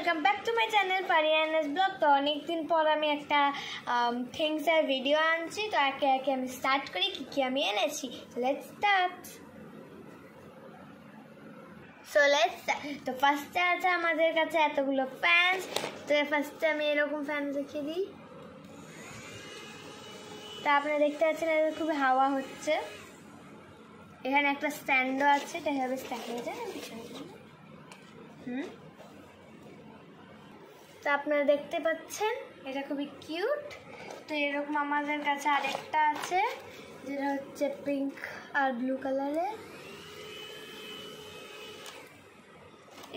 Welcome back to my channel পারিয়ানাস vlog. তো অনেকদিন পর আমি একটা থিংসের ভিডিও আনছি। তো একে একে আমি স্টার্ট করি কী কী আমি এনেছি। Let's start. তো ফার্স্টে আছে আমাদের কাছে এতগুলো ফ্যান। তো ফার্স্টে আমি এরকম ফ্যান দেখিয়ে দিই। তা আপনারা দেখতে পাচ্ছেন খুব হাওয়া হচ্ছে। এখানে একটা স্ট্যান্ডও আছে, এটা এভাবে স্ট্যান্ড হয়ে যায় পিছনে। তো আপনারা দেখতে পাচ্ছেন এটা খুবই কিউট। তো এরকম আমাদের কাছে আরেকটা আছে যেটা হচ্ছে পিঙ্ক আর ব্লু কালারের।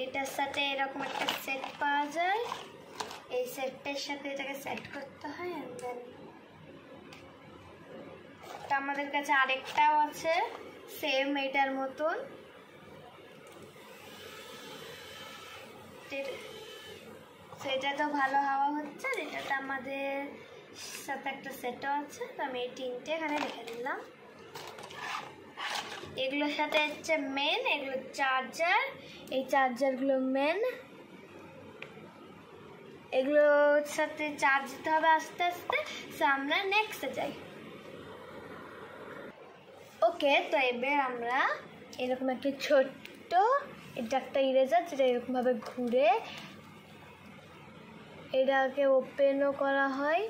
এটার সাথে এরকম একটা সেট পাওয়া যায়, এই সেটটার সাথে এটাকে সেট করতে হয়। তো আমাদের কাছে আরেকটাও আছে সেম এটার মতন। সেটা তো ভালো হাওয়া হচ্ছে, এটাতে আমাদের সাথে একটা সেটও আছে। তো আমি এই তিনটে এখানে রেখে দিলাম। এগুলোর সাথে হচ্ছে মেন, এগুলো চার্জার। এই চার্জারগুলো মেন, এগুলোর সাথে চার্জ দিতে হবে আস্তে আস্তে। তো আমরা নেক্সটে যাই। ওকে, তো এবার আমরা এরকম একটা ছোট্ট, এটা একটা ইরেজার যেটা এরকমভাবে ঘুরে এটাকে ওপেনও করা হয়।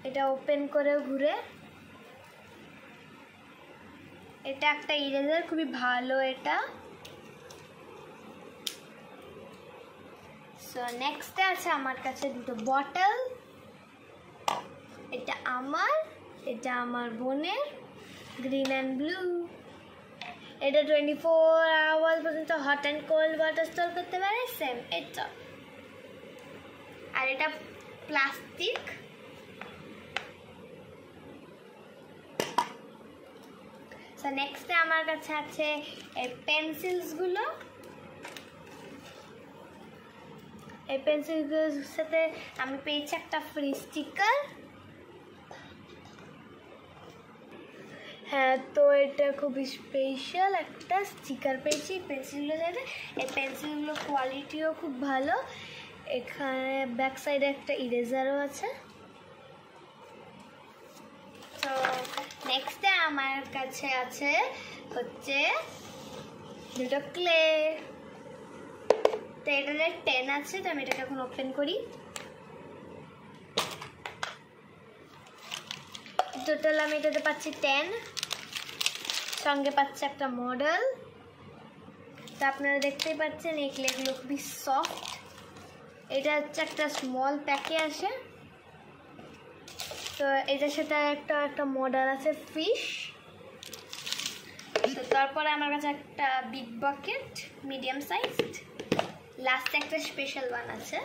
এটা ওপেন করে ঘুরে, এটা একটা ইরেজার, খুবই ভালো এটা। সো নেক্সটে আছে আমার কাছে দুটো বটল। এটা আমার বোনের, গ্রিন অ্যান্ড ব্লু। এটা 24 আওয়ার পর্যন্ত hot and cold water store করতে পারে, সেম এটা। আর এটা প্লাস্টিক। সো নেক্সটে আমার কাছে আছে এই পেন্সিলসগুলো। এই পেন্সিলগুলোর সাথে আমি পেয়েছি একটা ফ্রি স্টিকার। হ্যাঁ, তো এটা খুবই স্পেশাল একটা স্টিকার পেয়েছি পেন্সিলগুলোর সাথে। এই পেন্সিলগুলোর কোয়ালিটিও খুব ভালো। এখানে ব্যাক সাইডে একটা ইরেজারও আছে। তো নেক্সটে আমার কাছে আছে হচ্ছে দুটো ক্লে। তো এটাতে 10 আছে। তো আমি এটাকে এখন ওপেন করি। টোটাল আমি এটাতে পাচ্ছি 10, সঙ্গে পাচ্ছি একটা মডেল। তো আপনারা দেখতেই পাচ্ছেন এই ক্লেগুলো খুবই সফট। এটা হচ্ছে একটা স্মল প্যাকে আসে। তো এটার সাথে একটা মডেল আছে ফিশ। তো তারপরে আমার কাছে একটা বিগ বাকেট মিডিয়াম সাইজড, লাস্টে একটা স্পেশাল ওয়ান আছে।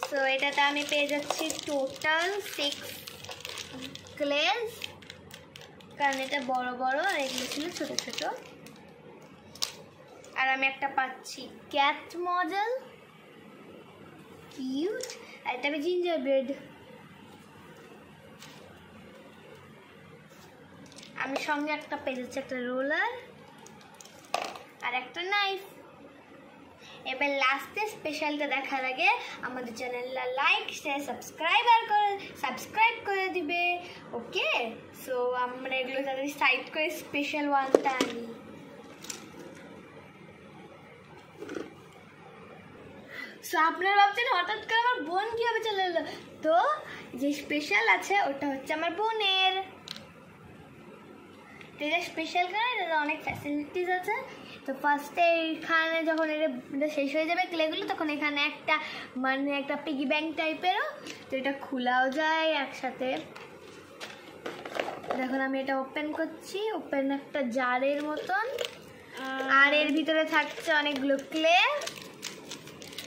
সো এটাতে আমি পেয়ে যাচ্ছি টোটাল 6 ক্লেজ, কারণ এটা বড় বড় আর এগুলো ছিল ছোট ছোট। আর আমি একটা পাচ্ছি ক্যাট মডেল, কিউট। আর এটা আমি জিঞ্জার ব্রেড। আমি সঙ্গে একটা পেয়ে যাচ্ছি একটা রোলার আর একটা নাইফ। এবার লাস্টে স্পেশালটা দেখার আগে আমাদের চ্যানেলটা লাইক শেয়ার সাবস্ক্রাইব করে দিবে। ওকে, সো আমরা এগুলো তাদের সাইড করে স্পেশাল ওয়ানটা আনি। সো আপনারা ভাবছেন হঠাৎ করে আমার বোন কীভাবে চলে এলো। তো যে স্পেশাল আছে ওটা হচ্ছে আমার বোনের। তো এটা স্পেশাল কারণ এটা অনেক ফ্যাসিলিটিস আছে। তো ফার্স্টে এইখানে যখন এটা শেষ হয়ে যাবে ক্লেগুলো, তখন এখানে একটা পিগি ব্যাংক টাইপেরও। তো এটা খোলাও যায় একসাথে। দেখুন আমি এটা ওপেন করছি, ওপেন একটা জারের মতন। আর এর ভিতরে থাকছে অনেকগুলো ক্লে,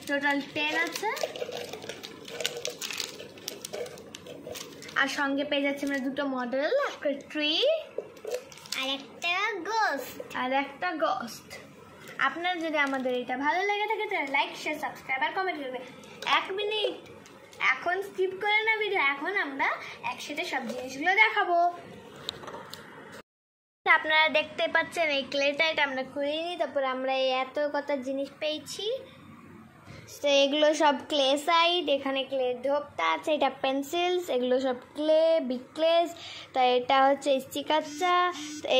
টোটাল 10 আছে। আর সঙ্গে পেয়ে যাচ্ছে আমরা দুটো মডেল, একটা ট্রি আর একটা গোস্ট। আপনার যদি আমাদের এটা ভালো লেগে থাকে তাহলে লাইক শেয়ার সাবস্ক্রাইব আর কমেন্ট করবে। 1 মিনিট এখন স্কিপ করে না ভিডিও, এখন আমরা একসাথে সব জিনিসগুলো দেখাবো। আপনারা দেখতে পাচ্ছেন এই ক্লেটা, এটা আমরা খুলিনি, তারপর আমরা এই এত কত জিনিস পেয়েছি। তো এগুলো সব ক্লে সাইড, এখানে ক্লে ধোপটা আছে, এটা পেন্সিলস, এগুলো সব ক্লে, বিগ ক্লেস। তো এটা হচ্ছে স্টিকারটা,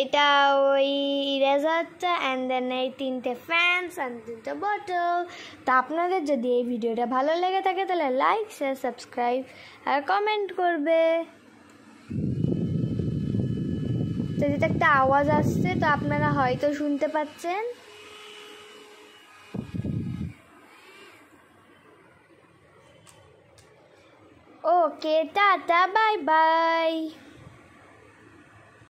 এটা ওই ইরেজারটা, অ্যান্ড দেন এই 3টে ফ্যান্স অ্যান্ড 3টে বটল। তো আপনাদের যদি এই ভিডিওটা ভালো লেগে থাকে তাহলে লাইক, শেয়ার, সাবস্ক্রাইব আর কমেন্ট করবে। তো যেটা একটা আওয়াজ আসছে, তো আপনারা হয়তো শুনতে পাচ্ছেন। ওকে, টাটা, বাই বাই।